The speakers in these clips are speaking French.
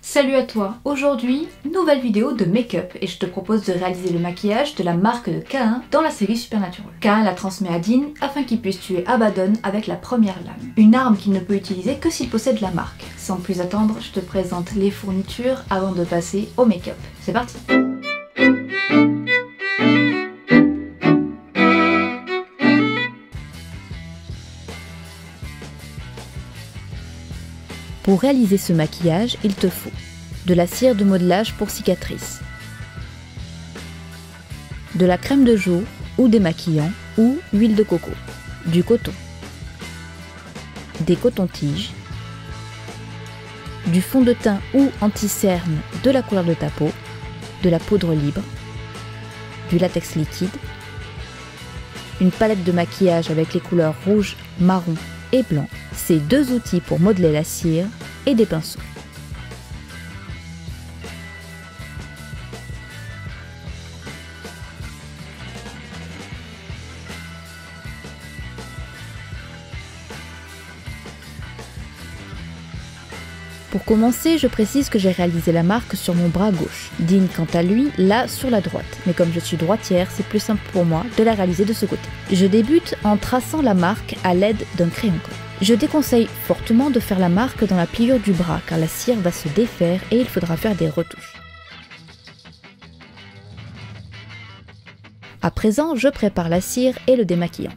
Salut à toi, aujourd'hui, nouvelle vidéo de make-up et je te propose de réaliser le maquillage de la marque de Caïn dans la série Supernatural. Caïn la transmet à Dean afin qu'il puisse tuer Abaddon avec la première lame. Une arme qu'il ne peut utiliser que s'il possède la marque. Sans plus attendre, je te présente les fournitures avant de passer au make-up. C'est parti! Pour réaliser ce maquillage, il te faut de la cire de modelage pour cicatrices, de la crème de jour ou démaquillant ou huile de coco, du coton, des cotons-tiges, du fond de teint ou anti-cerne de la couleur de ta peau, de la poudre libre, du latex liquide, une palette de maquillage avec les couleurs rouge, marron et blanc, ces deux outils pour modeler la cire et des pinceaux. Pour commencer, je précise que j'ai réalisé la marque sur mon bras gauche. Dean, quant à lui, l'a sur la droite. Mais comme je suis droitière, c'est plus simple pour moi de la réaliser de ce côté. Je débute en traçant la marque à l'aide d'un crayon colle. Je déconseille fortement de faire la marque dans la pliure du bras car la cire va se défaire et il faudra faire des retouches. À présent, je prépare la cire et le démaquillant.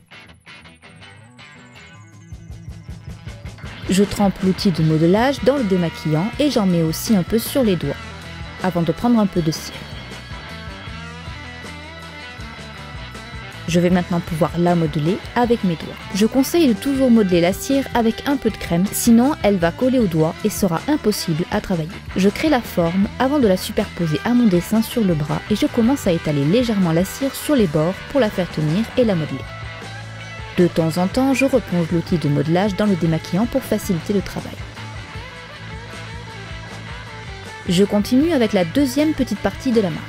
Je trempe l'outil de modelage dans le démaquillant et j'en mets aussi un peu sur les doigts, avant de prendre un peu de cire. Je vais maintenant pouvoir la modeler avec mes doigts. Je conseille de toujours modeler la cire avec un peu de crème, sinon elle va coller aux doigts et sera impossible à travailler. Je crée la forme avant de la superposer à mon dessin sur le bras et je commence à étaler légèrement la cire sur les bords pour la faire tenir et la modeler. De temps en temps, je replonge l'outil de modelage dans le démaquillant pour faciliter le travail. Je continue avec la deuxième petite partie de la marque.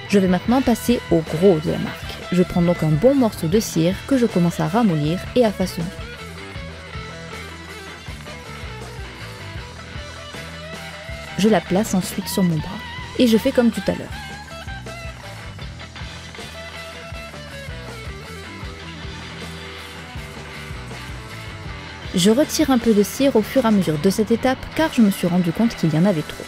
Je vais maintenant passer au gros de la marque. Je prends donc un bon morceau de cire que je commence à ramollir et à façonner. Je la place ensuite sur mon bras et je fais comme tout à l'heure. Je retire un peu de cire au fur et à mesure de cette étape car je me suis rendu compte qu'il y en avait trop.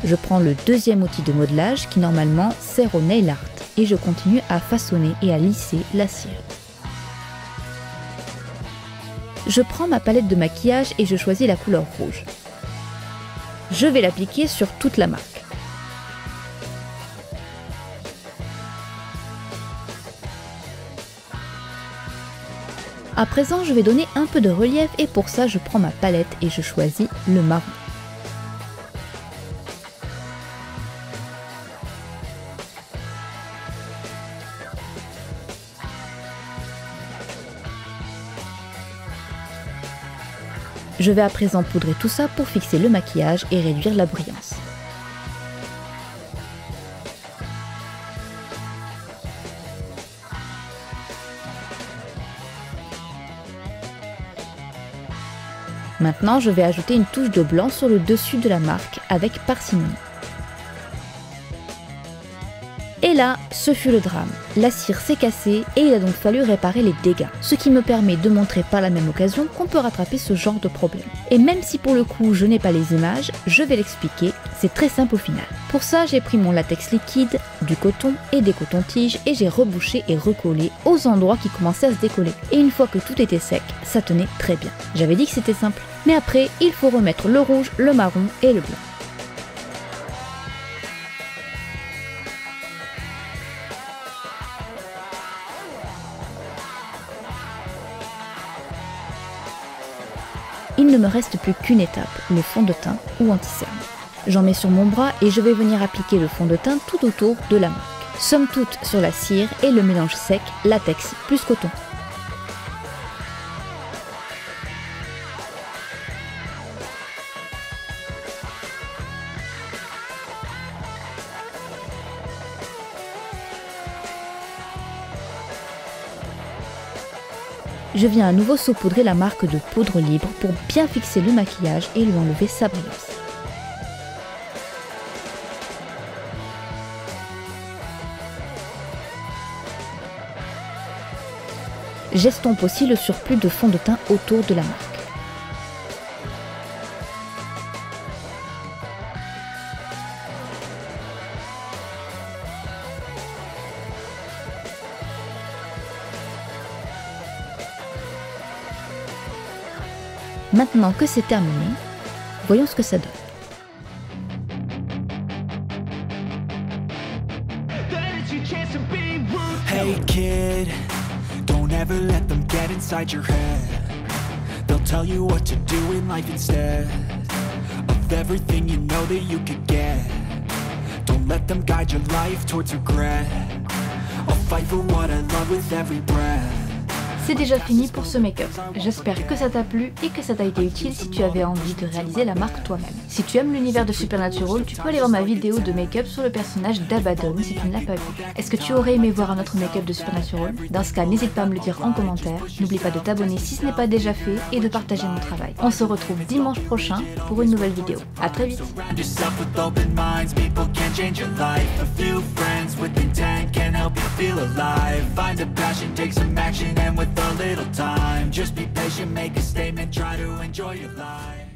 Je prends le deuxième outil de modelage qui normalement sert au nail art et je continue à façonner et à lisser la cire. Je prends ma palette de maquillage et je choisis la couleur rouge. Je vais l'appliquer sur toute la marque. À présent, je vais donner un peu de relief et pour ça, je prends ma palette et je choisis le marron. Je vais à présent poudrer tout ça pour fixer le maquillage et réduire la brillance. Maintenant, je vais ajouter une touche de blanc sur le dessus de la marque avec parcimonie. Et là, ce fut le drame. La cire s'est cassée et il a donc fallu réparer les dégâts. Ce qui me permet de montrer par la même occasion qu'on peut rattraper ce genre de problème. Et même si pour le coup je n'ai pas les images, je vais l'expliquer, c'est très simple au final. Pour ça, j'ai pris mon latex liquide, du coton et des cotons-tiges et j'ai rebouché et recollé aux endroits qui commençaient à se décoller. Et une fois que tout était sec, ça tenait très bien. J'avais dit que c'était simple. Mais après, il faut remettre le rouge, le marron et le blanc. Il ne me reste plus qu'une étape, le fond de teint ou anti-cerne. J'en mets sur mon bras et je vais venir appliquer le fond de teint tout autour de la marque. Somme toute sur la cire et le mélange sec, latex plus coton. Je viens à nouveau saupoudrer la marque de poudre libre pour bien fixer le maquillage et lui enlever sa brillance. J'estompe aussi le surplus de fond de teint autour de la marque. Maintenant que c'est terminé, voyons ce que ça donne. Hey kid, don't ever let them get inside your head. They'll tell you what to do in life instead of everything you know that you could get. Don't let them guide your life towards regret. I'll fight for what I love with every breath. C'est déjà fini pour ce make-up. J'espère que ça t'a plu et que ça t'a été utile si tu avais envie de réaliser la marque toi-même. Si tu aimes l'univers de Supernatural, tu peux aller voir ma vidéo de make-up sur le personnage d'Abaddon si tu ne l'as pas vu. Est-ce que tu aurais aimé voir un autre make-up de Supernatural? Dans ce cas, n'hésite pas à me le dire en commentaire. N'oublie pas de t'abonner si ce n'est pas déjà fait et de partager mon travail. On se retrouve dimanche prochain pour une nouvelle vidéo. A très vite. A little time, just be patient, make a statement, try to enjoy your life.